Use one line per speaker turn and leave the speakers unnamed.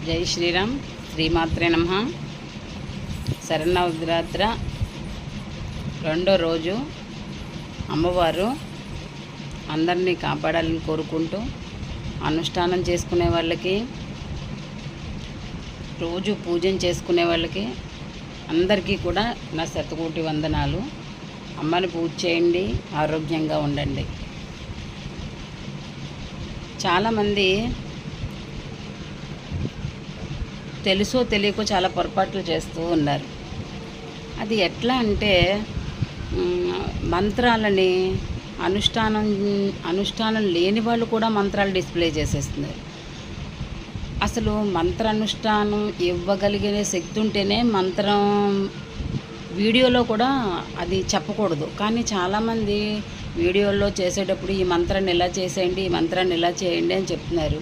జై శ్రీరామ్. శ్రీమాత్రే నమః. శరన్నవరాత్ర రెండో రోజు అమ్మవారు అందరినీ కాపాడాలని కోరుకుంటూ అనుష్ఠానం చేసుకునే వాళ్ళకి, రోజు పూజన చేసుకునే వాళ్ళకి అందరికీ కూడా నా శతకోటి వందనాలు. అమ్మని పూజ చేయండి, ఆరోగ్యంగా ఉండండి. చాలామంది తెలుసో తెలియకో చాలా పొరపాట్లు చేస్తూ ఉన్నారు. అది ఎట్లా అంటే మంత్రాలని అనుష్ఠానం లేని వాళ్ళు కూడా మంత్రాలు డిస్ప్లే చేసేస్తున్నారు. అసలు మంత్రానుష్ఠానం ఇవ్వగలిగే శక్తి ఉంటేనే మంత్రం వీడియోలో కూడా అది చెప్పకూడదు. కానీ చాలామంది వీడియోల్లో చేసేటప్పుడు ఈ మంత్రాన్ని ఇలా చేసేయండి, ఈ మంత్రాన్ని ఇలా చేయండి అని చెప్తున్నారు.